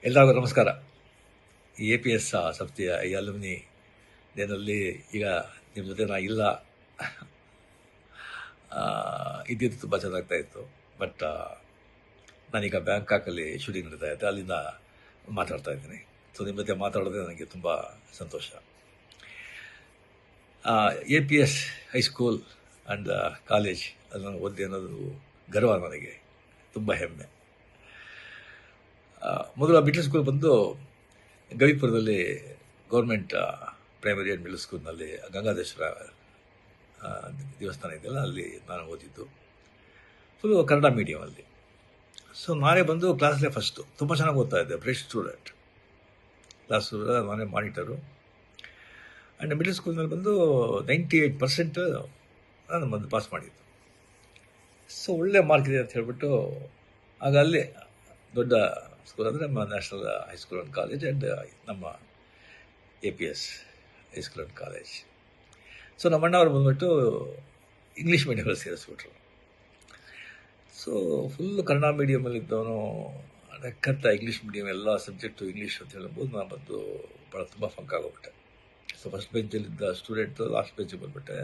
ಎಲ್ಲರಿಗೂ ನಮಸ್ಕಾರ. ಈ APS ಸಂಸ್ಥೆಯ ಈ ಅಲುಮಿನಿ ಡೇನಲ್ಲಿ ಈಗ ನಿಮ್ಮ ಜೊತೆ ನಾ ಇಲ್ಲ ಇದ್ದಿದ್ದು ತುಂಬ ಚೆನ್ನಾಗ್ತಾ ಇತ್ತು. ಬಟ್ ನಾನೀಗ ಬ್ಯಾಂಕಾಕಲ್ಲಿ ಶೂಟಿಂಗ್ ನಡೀತಾ ಇದ್ದೆ, ಅಲ್ಲಿಂದ ಮಾತಾಡ್ತಾ ಇದ್ದೀನಿ. ಸೊ ನಿಮ್ಮ ಜೊತೆ ಮಾತಾಡೋದೇ ನನಗೆ ತುಂಬ ಸಂತೋಷ. APS ಹೈಸ್ಕೂಲ್ ಆ್ಯಂಡ್ ಕಾಲೇಜ್ ಅದನ್ನು ಓದಿ ಅನ್ನೋದು ಗರ್ವ, ನನಗೆ ತುಂಬ ಹೆಮ್ಮೆ. ಮೊದಲು ಮಿಡ್ಲ್ ಸ್ಕೂಲ್ ಬಂದು ಗವಿಪುರದಲ್ಲಿ ಗೌರ್ಮೆಂಟ್ ಪ್ರೈಮರಿ ಆ್ಯಂಡ್ ಮಿಡ್ಲ್ ಸ್ಕೂಲ್ನಲ್ಲಿ ಗಂಗಾಧೇಶ್ವರ ದೇವಸ್ಥಾನ ಇದೆಯಲ್ಲ, ಅಲ್ಲಿ ನಾನು ಓದಿದ್ದು. ಫುಲ್ಲು ಕನ್ನಡ ಮೀಡಿಯಮಲ್ಲಿ. ಸೊ ನಾನೇ ಬಂದು ಕ್ಲಾಸ್ಲೇ ಫಸ್ಟು, ತುಂಬ ಚೆನ್ನಾಗಿ ಓದ್ತಾ ಇದ್ದೆ, ಬ್ರೈಟ್ ಸ್ಟೂಡೆಂಟ್. ಕ್ಲಾಸು ನಾನೇ ಮಾನಿಟರು. ಆ್ಯಂಡ್ ಮಿಡ್ಲ್ ಸ್ಕೂಲ್ನಲ್ಲಿ ಬಂದು 98% ನಾನು ಬಂದು ಪಾಸ್ ಮಾಡಿದ್ದು. ಸೊ ಒಳ್ಳೆ ಮಾರ್ಕ್ ಇದೆ ಅಂತ ಹೇಳಿಬಿಟ್ಟು ಆಗ ಅಲ್ಲೇ ದೊಡ್ಡ ಸ್ಕೂಲ್ ಅಂದರೆ ನಮ್ಮ national high school and college and ನಮ್ಮ APS high school and college. So ನಮ್ಮ ಅಣ್ಣವ್ರು ಬಂದ್ಬಿಟ್ಟು ಇಂಗ್ಲೀಷ್ ಮೀಡಿಯಮಲ್ಲಿ ಸೇರಿಸ್ಬಿಟ್ರು. ಸೊ ಫುಲ್ಲು ಕನ್ನಡ ಮೀಡಿಯಮಲ್ಲಿದ್ದವನು ಲೆಕ್ಕತ್ತ ಇಂಗ್ಲೀಷ್ ಮೀಡಿಯಮ್ ಎಲ್ಲ ಸಬ್ಜೆಕ್ಟು ಇಂಗ್ಲೀಷ್ ಅಂತ ಹೇಳ್ಬೋದು. ನಾನು ಬಂದು ಭಾಳ ತುಂಬ ಫಂಕ್ ಆಗೋಗ್ಬಿಟ್ಟೆ. ಸೊ ಫಸ್ಟ್ ಬೆಂಚಲ್ಲಿದ್ದ ಸ್ಟೂಡೆಂಟು ಲಾಸ್ಟ್ ಬೆಂಚಿಗೆ ಬಂದುಬಿಟ್ಟೆ.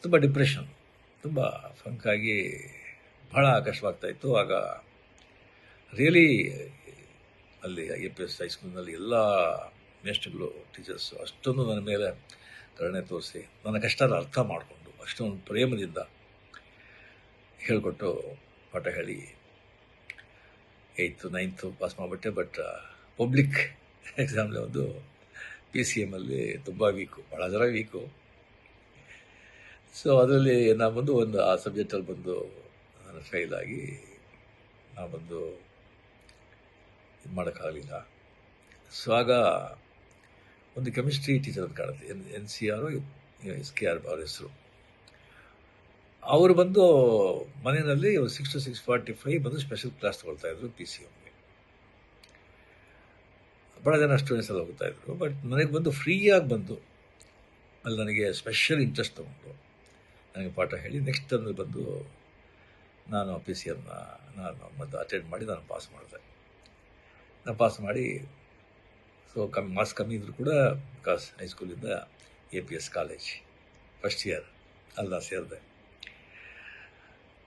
ತುಂಬ ಡಿಪ್ರೆಷನ್, ತುಂಬ ಫಂಕಾಗಿ ಭಾಳ ಕಷ್ಟವಾಗ್ತಾಯಿತ್ತು. ಆಗ ರಿಯಲಿ ಅಲ್ಲಿ APS ಹೈಸ್ಕೂಲ್ನಲ್ಲಿ ಎಲ್ಲ ಮೇಷ್ಟ್ರುಗಳು, ಟೀಚರ್ಸು ಅಷ್ಟೊಂದು ನನ್ನ ಮೇಲೆ ಕರುಣೆ ತೋರಿಸಿ ನನ್ನ ಕಷ್ಟನ ಅರ್ಥ ಮಾಡಿಕೊಂಡು ಅಷ್ಟೊಂದು ಪ್ರೇಮದಿಂದ ಹೇಳಿಕೊಟ್ಟು ಪಾಠ ಹೇಳಿ 8th 9th ಪಾಸ್ ಮಾಡಿಬಿಟ್ಟೆ. ಬಟ್ ಪಬ್ಲಿಕ್ ಎಕ್ಸಾಮ್ಲಿ ಒಂದು PCMಲ್ಲಿ ತುಂಬ ವೀಕು, ಭಾಳ ಜನ ವೀಕು. ಸೊ ಅದರಲ್ಲಿ ನಾನು ಬಂದು ಆ ಸಬ್ಜೆಕ್ಟಲ್ಲಿ ಬಂದು ನಾನು ಫೇಲಾಗಿ ನಾನು ಬಂದು ಇದು ಮಾಡೋಕ್ಕಾಗಲಿಲ್ಲ. ಸೊ ಆಗ ಒಂದು ಕೆಮಿಸ್ಟ್ರಿ ಟೀಚರ್ ಅಂತ ಕಾಣುತ್ತೆ, NCR SKR ಅವ್ರ ಹೆಸರು. ಅವರು ಬಂದು ಮನೆಯಲ್ಲಿ 6 to 6:45 ಬಂದು ಸ್ಪೆಷಲ್ ಕ್ಲಾಸ್ ತೊಗೊಳ್ತಾಯಿದ್ರು PCMಗೆ. ಭಾಳ ಜನ ಸ್ಟೂಡೆಂಟ್ಸ್ ಎಲ್ಲ ಹೋಗ್ತಾಯಿದ್ರು. ಬಟ್ ನನಗೆ ಬಂದು ಫ್ರೀಯಾಗಿ ಬಂದು ಅಲ್ಲಿ ನನಗೆ ಸ್ಪೆಷಲ್ ಇಂಟ್ರೆಸ್ಟ್ ತೊಗೊಂಡು ನನಗೆ ಪಾಠ ಹೇಳಿ ನೆಕ್ಸ್ಟ್ ಟರ್ಮಲ್ಲಿ ಬಂದು ನಾನು PCMನ ನಾನು ಮತ್ತು ಅಟೆಂಡ್ ಮಾಡಿ ನಾನು ಪಾಸ್ ಮಾಡಿದೆ. ನಾನು ಪಾಸ್ ಮಾಡಿ ಸೊ ಮಾರ್ಕ್ಸ್ ಕಮ್ಮಿ ಇದ್ದರೂ ಕೂಡ ಬಿಕಾಸ್ ಹೈಸ್ಕೂಲಿಂದ APS ಕಾಲೇಜ್ ಫಸ್ಟ್ ಇಯರ್ ಅಲ್ಲಿ ನಾನು ಸೇರಿದೆ.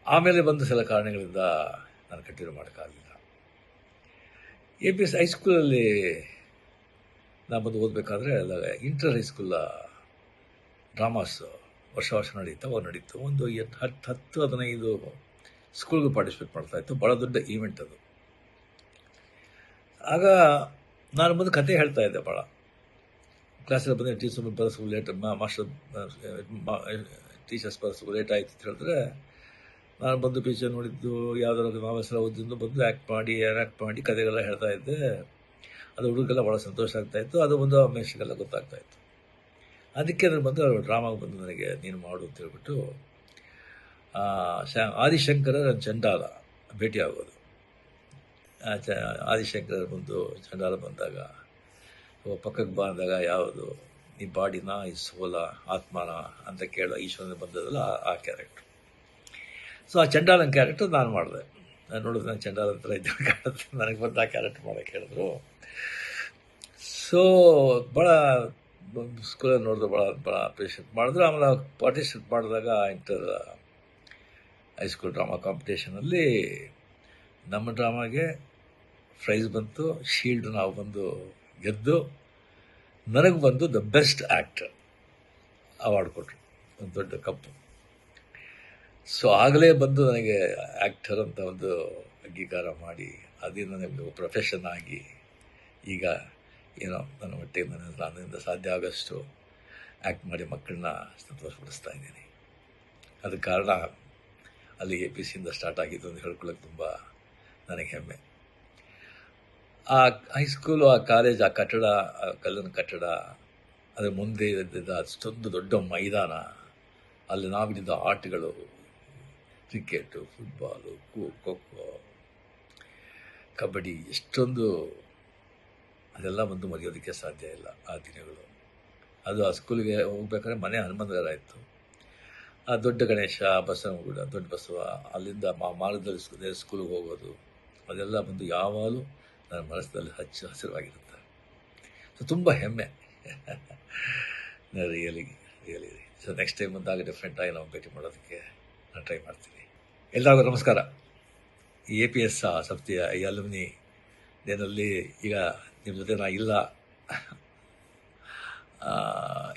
ಆಮೇಲೆ ಬಂದು ಸಿಲ ಕಾರಣಗಳಿಂದ ನಾನು ಕಂಟಿನ್ಯೂ ಮಾಡೋಕ್ಕಾಗಲಿಲ್ಲ. APS ಹೈಸ್ಕೂಲಲ್ಲಿ ನಾನು ಬಂದು ಓದಬೇಕಾದ್ರೆ ಅಲ್ಲ ಇಂಟರ್ ಹೈಸ್ಕೂಲ ಡ್ರಾಮಾಸ್ ವರ್ಷ ನಡೀತು. ಒಂದು 10-15 ಸ್ಕೂಲ್ಗೆ ಪಾರ್ಟಿಸಿಪೇಟ್ ಮಾಡ್ತಾಯಿತ್ತು. ಭಾಳ ದೊಡ್ಡ ಈವೆಂಟ್ ಅದು. ಆಗ ನಾನು ಬಂದು ಕತೆ ಹೇಳ್ತಾ ಇದ್ದೆ ಭಾಳ. ಕ್ಲಾಸಲ್ಲಿ ಬಂದರೆ ಟೀಚರ್ ಬರೋದು ಲೇಟ್, ಟೀಚರ್ಸ್ ಬರೋದು ಲೇಟ್ ಆಯಿತು ಅಂತ ಹೇಳಿದ್ರೆ ನಾನು ಬಂದು ಪಿಕ್ಚರ್ ನೋಡಿದ್ದು ಯಾವುದಾದ್ರು ನಾವೆಲ್ಲ ಓದಿದ್ದು ಬಂದು ಆ್ಯಕ್ಟ್ ಮಾಡಿ ಕತೆಗೆಲ್ಲ ಹೇಳ್ತಾ ಇದ್ದೆ. ಅದು ಹುಡುಗರಿಗೆಲ್ಲ ಭಾಳ ಸಂತೋಷ ಆಗ್ತಾಯಿತ್ತು. ಅದು ಒಂದು ಮೇಷ್ಟ್ರಿಗೆಲ್ಲ ಗೊತ್ತಾಗ್ತಾಯಿತ್ತು. ಅದಕ್ಕೆ ನಾನು ಬಂದು ಡ್ರಾಮಾಗೆ ಬಂದು ನನಗೆ ನೀನು ಮಾಡು ಅಂತ ಹೇಳ್ಬಿಟ್ಟು ಆದಿಶಂಕರ ನನ್ನ ಚಂಡಾಲ ಭೇಟಿ ಆಗೋದು. ಆದಿಶಂಕರ ಬಂದು ಚಂಡಾಲ ಬಂದಾಗ ಪಕ್ಕಕ್ಕೆ ಬಂದಾಗ ಯಾವುದು ಈ ಬಾಡಿನ, ಈ ಸೋಲ, ಆತ್ಮನ ಅಂತ ಕೇಳೋ ಈಶ್ವರನ ಬಂದದಲ್ಲ ಆ ಕ್ಯಾರೆಕ್ಟ್ರು. ಸೊ ಆ ಚಂಡಾಲನ ಕ್ಯಾರೆಕ್ಟರ್ ನಾನು ಮಾಡಿದೆ. ನಾನು ನೋಡಿದ್ರೆ ನಾನು ಚಂಡಾಲ ಥರ ಇದ್ದ ಕಾಣುತ್ತೆ, ನನಗೆ ಬಂದು ಆ ಕ್ಯಾರೆಕ್ಟರ್ ಮಾಡೋಕ್ಕೆ ಹೇಳಿದ್ರು. ಸೊ ಭಾಳ ಸ್ಕೂಲಲ್ಲಿ ನೋಡಿದ್ರೆ ಭಾಳ ಅಪ್ರಿಷಿಯೇಟ್ ಮಾಡಿದ್ರು. ಆಮೇಲೆ ಪಾರ್ಟಿಸಿಪೇಟ್ ಮಾಡಿದಾಗ ಇಂಟರ್ ಹೈಸ್ಕೂಲ್ ಡ್ರಾಮಾ ಕಾಂಪಿಟೇಷನಲ್ಲಿ ನಮ್ಮ ಡ್ರಾಮಾಗೆ ಪ್ರೈಸ್ ಬಂತು, ಶೀಲ್ಡ್ ನಾವು ಬಂದು ಗೆದ್ದು ನನಗೆ ಬಂದು ದ ಬೆಸ್ಟ್ ಆ್ಯಕ್ಟರ್ ಅವಾರ್ಡ್ ಕೊಟ್ಟರು, ಒಂದು ದೊಡ್ಡ ಕಪ್ಪು. ಸೊ ಆಗಲೇ ಬಂದು ನನಗೆ ಆ್ಯಕ್ಟರ್ ಅಂತ ಒಂದು ಅಂಗೀಕಾರ ಮಾಡಿ ಅದೇ ನನಗೆ ಪ್ರೊಫೆಷನ್ ಆಗಿ ಈಗ ಏನೋ ನನ್ನ ಮಟ್ಟಿಗೆ ನನ್ನಿಂದ ಸಾಧ್ಯ ಆಗೋಷ್ಟು ಆ್ಯಕ್ಟ್ ಮಾಡಿ ಮಕ್ಕಳನ್ನ ಸಂತೋಷಪಡಿಸ್ತಾ ಇದ್ದೀನಿ. ಅದಕ್ಕೆ ಕಾರಣ ಅಲ್ಲಿ APCಯಿಂದ ಸ್ಟಾರ್ಟ್ ಆಗಿದ್ದು ಅಂತ ಹೇಳ್ಕೊಳ್ಳೋಕೆ ತುಂಬ ನನಗೆ ಹೆಮ್ಮೆ. ಆ ಹೈಸ್ಕೂಲು, ಆ ಕಾಲೇಜ್, ಆ ಕಟ್ಟಡ, ಆ ಕಲ್ಲಿನ ಕಟ್ಟಡ, ಅದರ ಮುಂದೆ ಇದ್ದಿದ್ದ ಅಷ್ಟೊಂದು ದೊಡ್ಡ ಮೈದಾನ, ಅಲ್ಲಿ ನಾವಿದ್ದ ಆಟಗಳು, ಕ್ರಿಕೆಟು, ಫುಟ್ಬಾಲು, ಖೋ-ಖೋ, ಕಬಡ್ಡಿ, ಎಷ್ಟೊಂದು ಅದೆಲ್ಲ ಬಂದು ಮರೆಯೋದಕ್ಕೆ ಸಾಧ್ಯ ಇಲ್ಲ ಆ ದಿನಗಳು. ಅದು ಆ ಸ್ಕೂಲಿಗೆ ಹೋಗ್ಬೇಕಾದ್ರೆ ಮನೆ ಹನುಮಂತಗರ ಇತ್ತು. ಆ ದೊಡ್ಡ ಗಣೇಶ, ಬಸವನಗುಡ, ದೊಡ್ಡ ಬಸವ, ಅಲ್ಲಿಂದ ಮಾರ್ಗದಲ್ಲಿ ಸ್ಕೂಲಿಗೆ ಹೋಗೋದು, ಅದೆಲ್ಲ ಬಂದು ಯಾವಾಗಲೂ ನನ್ನ ಮನಸ್ಸಿನಲ್ಲಿ ಹಸಿರವಾಗಿರುತ್ತೆ. ಸೊ ತುಂಬ ಹೆಮ್ಮೆ. Really really. So next time ಬಂದಾಗ ಡೆಫಿನೆಟಾಗಿ ನಾವು ಭೇಟಿ ಮಾಡೋದಕ್ಕೆ ನಾನು ಟ್ರೈ ಮಾಡ್ತೀನಿ. ಎಲ್ಲರಿಗೂ ನಮಸ್ಕಾರ. ಈ APS ಸಪ್ತಿಯ ಈ ಅಲುಮಿನಿ ಡೇನಲ್ಲಿ ಈಗ ನಿಮ್ಮ ಜೊತೆ ನಾ ಇಲ್ಲ,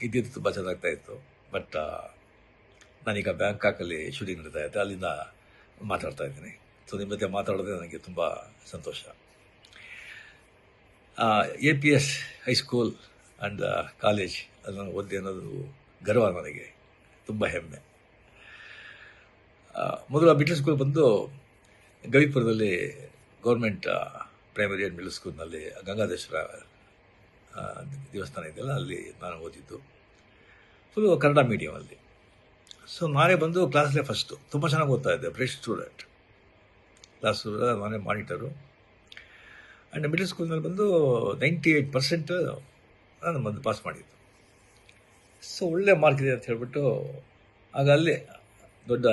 ಇದ್ದಿದ್ದು ತುಂಬ ಚೆನ್ನಾಗ್ತಾಯಿತ್ತು. ಬಟ್ ನಾನೀಗ ಬ್ಯಾಂಕಾಕಲ್ಲಿ ಶೂಟಿಂಗ್ ನಡೀತಾ ಇದ್ದೆ, ಅಲ್ಲಿಂದ ಮಾತಾಡ್ತಾ ಇದ್ದೀನಿ. ಸೊ ನಿಮ್ಮ ಜೊತೆ ಮಾತಾಡೋದೇ ನನಗೆ ತುಂಬ ಸಂತೋಷ. APS ಹೈಸ್ಕೂಲ್ ಆ್ಯಂಡ್ ಕಾಲೇಜ್ ಅದನ್ನು ಓದಿ ಅನ್ನೋದು ಗರ್ವ ನನಗೆ, ತುಂಬ ಹೆಮ್ಮೆ. ಮೊದಲು ಮಿಡ್ಲ್ ಸ್ಕೂಲ್ ಬಂದು ಗವಿಪುರದಲ್ಲಿ ಗೌರ್ಮೆಂಟ್ ಪ್ರೈಮರಿ ಆ್ಯಂಡ್ ಮಿಡ್ಲ್ ಸ್ಕೂಲ್ನಲ್ಲಿ ಗಂಗಾಧೇಶ್ವರ ದೇವಸ್ಥಾನ ಇದೆಯಲ್ಲ, ಅಲ್ಲಿ ನಾನು ಓದಿದ್ದು. ಫುಲ್ಲು ಕನ್ನಡ ಮೀಡಿಯಮಲ್ಲಿ. ಸೊ ನಾನೇ ಬಂದು ಕ್ಲಾಸಲ್ಲೇ ಫಸ್ಟು, ತುಂಬ ಚೆನ್ನಾಗಿ ಓದ್ತಾ ಇದ್ದೆ, ಬ್ರೈಟ್ ಸ್ಟೂಡೆಂಟ್. ಕ್ಲಾಸ್ ನಾನೇ ಮಾನಿಟರು. ಆ್ಯಂಡ್ ಮಿಡ್ಲ್ ಸ್ಕೂಲ್ನಲ್ಲಿ ಬಂದು 98% ನಾನು ಬಂದು ಪಾಸ್ ಮಾಡಿದ್ದು. ಸೊ ಒಳ್ಳೆ ಮಾರ್ಕ್ ಇದೆ ಅಂತ ಹೇಳ್ಬಿಟ್ಟು ಆಗ ಅಲ್ಲೇ ದೊಡ್ಡ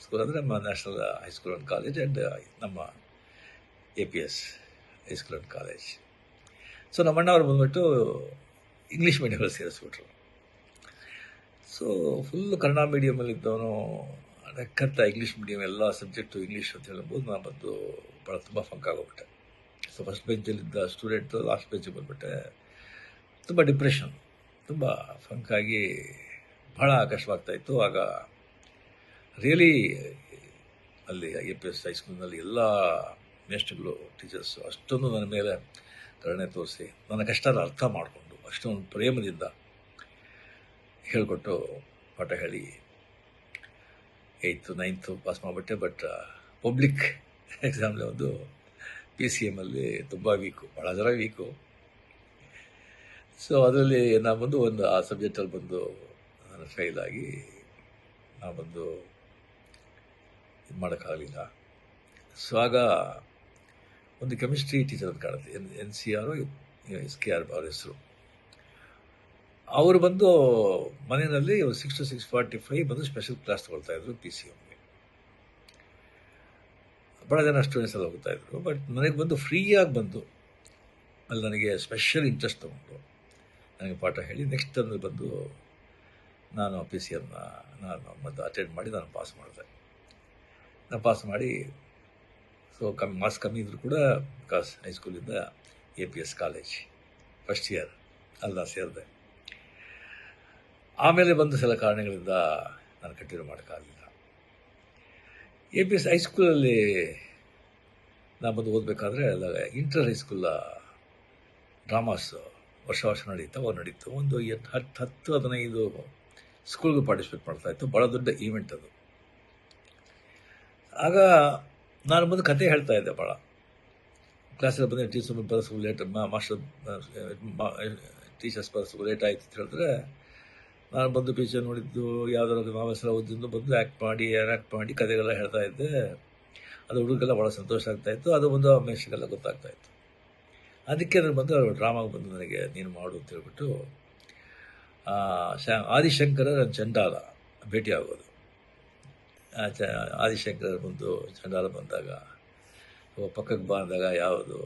ಸ್ಕೂಲ್ ಅಂದರೆ ನಮ್ಮ national high school and college and ನಮ್ಮ APS high school and college. So ನಮ್ಮ ಅಣ್ಣವ್ರು ಬಂದುಬಿಟ್ಟು ಇಂಗ್ಲೀಷ್ ಮೀಡಿಯಮಲ್ಲಿ ಸೇರಿಸ್ಬಿಟ್ರು. ಸೊ ಫುಲ್ಲು ಕನ್ನಡ ಮೀಡಿಯಮಲ್ಲಿದ್ದವನು ನಕ್ಕಂತ ಇಂಗ್ಲೀಷ್ ಮೀಡಿಯಮ್ ಎಲ್ಲ ಸಬ್ಜೆಕ್ಟು ಇಂಗ್ಲೀಷ್ ಅಂತ ಹೇಳ್ಬೋದು. ನಾನು ಬಂದು ಭಾಳ ತುಂಬ ಫಂಕ್ ಆಗೋಗ್ಬಿಟ್ಟೆ. ಸೊ ಫಸ್ಟ್ ಬೆಂಚಲ್ಲಿದ್ದ ಸ್ಟೂಡೆಂಟು ಲಾಸ್ಟ್ ಬೆಂಚಿಗೆ ಬಂದುಬಿಟ್ಟೆ. ತುಂಬ ಡಿಪ್ರೆಷನ್, ತುಂಬ ಫಂಕಾಗಿ ಭಾಳ ಕಷ್ಟವಾಗ್ತಾಯಿತ್ತು. ಆಗ ರಿಯಲಿ ಅಲ್ಲಿ APS ಹೈಸ್ಕೂಲ್ನಲ್ಲಿ ಎಲ್ಲ ಮೇಸ್ಟ್ರುಗಳು, ಟೀಚರ್ಸು ಅಷ್ಟೊಂದು ನನ್ನ ಮೇಲೆ ಕರುಣೆ ತೋರಿಸಿ ನನ್ನ ಕಷ್ಟನ ಅರ್ಥ ಮಾಡಿಕೊಂಡು ಅಷ್ಟೊಂದು ಪ್ರೇಮದಿಂದ ಹೇಳಿಕೊಟ್ಟು ಪಾಠ ಹೇಳಿ 8th 9th ಪಾಸ್ ಮಾಡಿಬಿಟ್ಟೆ. ಬಟ್ ಪಬ್ಲಿಕ್ ಎಕ್ಸಾಮ್ಲಿ ಒಂದು PCMಲ್ಲಿ ತುಂಬ ವೀಕು, ಭಾಳ ಜನ ವೀಕು. ಸೊ ಅದರಲ್ಲಿ ನಾನು ಬಂದು ಆ ಸಬ್ಜೆಕ್ಟಲ್ಲಿ ಬಂದು ನಾನು ಫೇಲಾಗಿ ನಾನು ಬಂದು ಇದು ಮಾಡೋಕ್ಕಾಗಲಿಲ್ಲ. ಸೊ ಆಗ ಒಂದು ಕೆಮಿಸ್ಟ್ರಿ ಟೀಚರ್ ಅಂತ ಕಾಣುತ್ತೆ, NCR SKR ಅವ್ರ ಹೆಸರು. ಅವರು ಬಂದು ಮನೆಯಲ್ಲಿ 6 to 6:45 ಬಂದು ಸ್ಪೆಷಲ್ ಕ್ಲಾಸ್ ತೊಗೊಳ್ತಾಯಿದ್ರು PCMಗೆ. ಭಾಳ ಜನ ಸ್ಟೂಡೆಂಟ್ಸ್ ಎಲ್ಲ ಹೋಗ್ತಾಯಿದ್ರು. ಬಟ್ ನನಗೆ ಬಂದು ಫ್ರೀಯಾಗಿ ಬಂದು ಅಲ್ಲಿ ನನಗೆ ಸ್ಪೆಷಲ್ ಇಂಟ್ರೆಸ್ಟ್ ತೊಗೊಂಡು ನನಗೆ ಪಾಠ ಹೇಳಿ ನೆಕ್ಸ್ಟ್ ಟರ್ಮ್ ಬಂದು ನಾನು PCMನ ನಾನು ಮತ್ತು ಅಟೆಂಡ್ ಮಾಡಿ ನಾನು ಪಾಸ್ ಮಾಡಿದೆ. ನಾನು ಪಾಸ್ ಮಾಡಿ ಸೊ ಮಾರ್ಕ್ಸ್ ಕಮ್ಮಿ ಇದ್ದರೂ ಕೂಡ ಬಿಕಾಸ್ ಹೈಸ್ಕೂಲಿಂದ APS ಕಾಲೇಜ್ ಫಸ್ಟ್ ಇಯರ್ ಅಲ್ಲಿ ಸೇರಿದೆ. ಆಮೇಲೆ ಬಂದು ಸಿಲ ಕಾರಣಗಳಿಂದ ನಾನು ಕಂಟಿನ್ಯೂ ಮಾಡೋಕ್ಕಾಗಲಿಲ್ಲ. APS ಹೈಸ್ಕೂಲಲ್ಲಿ ನಾನು ಬಂದು ಓದಬೇಕಾದ್ರೆ ಅಲ್ಲ ಇಂಟರ್ ಹೈಸ್ಕೂಲ ಡ್ರಾಮಾಸ್ ವರ್ಷ ನಡೀತು. ಒಂದು 10-15 ಸ್ಕೂಲ್ಗೆ ಪಾರ್ಟಿಸಿಪೇಟ್ ಮಾಡ್ತಾಯಿತ್ತು. ಭಾಳ ದೊಡ್ಡ ಈವೆಂಟ್ ಅದು. ಆಗ ನಾನು ಬಂದು ಕತೆ ಹೇಳ್ತಾ ಇದ್ದೆ ಭಾಳ. ಕ್ಲಾಸಲ್ಲಿ ಬಂದರೆ ಟೀಚರ್ಸ್ ಬರೋದು ಲೇಟ್ ಆಯಿತು ಅಂತ ಹೇಳಿದ್ರೆ ನಾನು ಬಂದು ಪಿಕ್ಚರ್ ನೋಡಿದ್ದು ಯಾವುದಾದ್ರು ನಾವೆಲ್ಲ ಓದಿದ್ದು ಬಂದು ಆ್ಯಕ್ಟ್ ಮಾಡಿ ಕತೆಗೆಲ್ಲ ಹೇಳ್ತಾ ಇದ್ದೆ. ಅದು ಹುಡುಗರಿಗೆಲ್ಲ ಭಾಳ ಸಂತೋಷ ಆಗ್ತಾಯಿತ್ತು. ಅದು ಒಂದು ಮೇಷ್ಟ್ರಿಗೆಲ್ಲ ಗೊತ್ತಾಗ್ತಾಯಿತ್ತು. ಅದಕ್ಕೆ ನಾನು ಬಂದು ಡ್ರಾಮಾಗೆ ಬಂದು ನನಗೆ ನೀನು ಮಾಡು ಅಂತ ಹೇಳ್ಬಿಟ್ಟು ಆದಿಶಂಕರ ನನ್ನ ಚಂಡಾಲ ಭೇಟಿ ಆಗೋದು. ಆದಿಶಂಕರ ಬಂದು ಚಂಡಾಲ ಬಂದಾಗ ಪಕ್ಕಕ್ಕೆ ಬಂದಾಗ ಯಾವುದು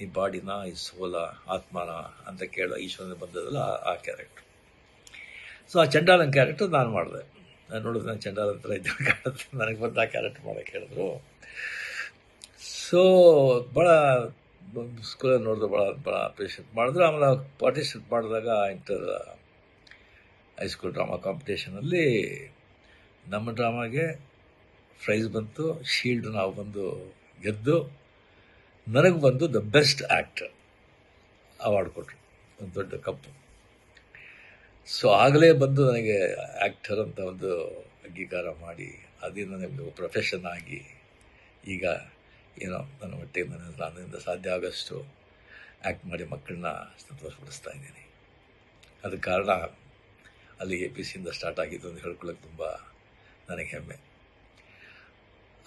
ಈ ಬಾಡಿನ ಈ ಸೋಲ ಆತ್ಮನ ಅಂತ ಕೇಳೋ ಈಶ್ವರನ ಬಂದದಲ್ಲ ಆ ಕ್ಯಾರೆಕ್ಟ್ರು. ಸೊ ಆ ಚಂಡಾಲನ ಕ್ಯಾರೆಕ್ಟರ್ ನಾನು ಮಾಡಿದೆ. ನಾನು ನೋಡಿದ್ರೆ ನಾನು ಚಂಡಾಲ ಥರ ಇದ್ದ ಕಾಣುತ್ತೆ, ನನಗೆ ಬಂದು ಆ ಕ್ಯಾರೆಕ್ಟರ್ ಮಾಡೋಕ್ಕೆ ಹೇಳಿದ್ರು. ಸೊ ಭಾಳ ಸ್ಕೂಲಲ್ಲಿ ನೋಡಿದ್ರೆ ಭಾಳ ಅಪ್ರಿಷಿಯೇಟ್ ಮಾಡಿದ್ರು. ಆಮೇಲೆ ಪಾರ್ಟಿಸಿಪೇಟ್ ಮಾಡಿದಾಗ ಇಂಟರ್ ಹೈಸ್ಕೂಲ್ ಡ್ರಾಮಾ ಕಾಂಪಿಟೇಷನಲ್ಲಿ ನಮ್ಮ ಡ್ರಾಮಾಗೆ ಪ್ರೈಸ್ ಬಂತು, ಶೀಲ್ಡ್ ನಾವು ಬಂದು ಗೆದ್ದು ನನಗೆ ಬಂದು ದ ಬೆಸ್ಟ್ ಆ್ಯಕ್ಟರ್ ಅವಾರ್ಡ್ ಕೊಟ್ಟರು, ಒಂದು ದೊಡ್ಡ ಕಪ್ಪು. ಸೊ ಆಗಲೇ ಬಂದು ನನಗೆ ಆ್ಯಕ್ಟರ್ ಅಂತ ಒಂದು ಅಂಗೀಕಾರ ಮಾಡಿ ಅದೇ ನನಗೆ ಪ್ರೊಫೆಷನ್ ಆಗಿ ಈಗ ಏನೋ ನನ್ನ ಮಟ್ಟಿಗೆ ನನ್ನಿಂದ ಸಾಧ್ಯ ಆಗೋಷ್ಟು ಆ್ಯಕ್ಟ್ ಮಾಡಿ ಮಕ್ಕಳನ್ನ ಸಂತೋಷಪಡಿಸ್ತಾ ಇದ್ದೀನಿ. ಅದಕ್ಕೆ ಕಾರಣ ಅಲ್ಲಿ APCಯಿಂದ ಸ್ಟಾರ್ಟ್ ಆಗಿದ್ದು ಅಂತ ಹೇಳ್ಕೊಳ್ಳೋಕೆ ತುಂಬ ನನಗೆ ಹೆಮ್ಮೆ.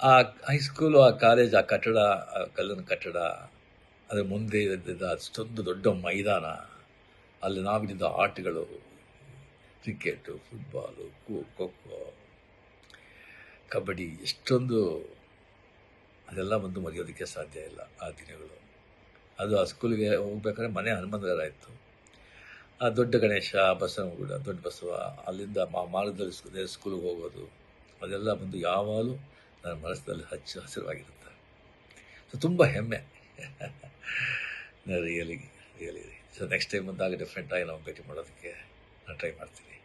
ಆ ಹೈಸ್ಕೂಲು, ಆ ಕಾಲೇಜ್, ಆ ಕಟ್ಟಡ, ಆ ಕಲ್ಲಿನ ಕಟ್ಟಡ, ಅದರ ಮುಂದೆ ಇದ್ದಿದ್ದ ಅಷ್ಟೊಂದು ದೊಡ್ಡ ಮೈದಾನ, ಅಲ್ಲಿ ನಾವಿದ್ದ ಆಟಗಳು, ಕ್ರಿಕೆಟು, ಫುಟ್ಬಾಲು, ಖೋ-ಖೋ, ಕಬಡ್ಡಿ, ಎಷ್ಟೊಂದು ಅದೆಲ್ಲ ಒಂದು ಮರೆಯೋದಕ್ಕೆ ಸಾಧ್ಯ ಇಲ್ಲ ಆ ದಿನಗಳು. ಅದು ಆ ಸ್ಕೂಲಿಗೆ ಹೋಗ್ಬೇಕಾದ್ರೆ ಮನೆ ಹನುಮಂತಗರ ಇತ್ತು. ಆ ದೊಡ್ಡ ಗಣೇಶ, ಬಸವನಗುಡ, ದೊಡ್ಡ ಬಸವ, ಅಲ್ಲಿಂದ ಮಾರ್ಗದಲ್ಲಿ ಸ್ಕೂಲಿಗೆ ಹೋಗೋದು, ಅದೆಲ್ಲ ಬಂದು ಯಾವಾಗಲೂ ನನ್ನ ಮನಸ್ಸಿನಲ್ಲಿ ಹಸಿರವಾಗಿರುತ್ತೆ. ಸೊ ತುಂಬ ಹೆಮ್ಮೆ. Really really. So next time ಬಂದಾಗ ಡೆಫಿನೆಟಾಗಿ ನಾವು ಭೇಟಿ ಮಾಡೋದಕ್ಕೆ ನಾನು ಟ್ರೈ ಮಾಡ್ತೀನಿ.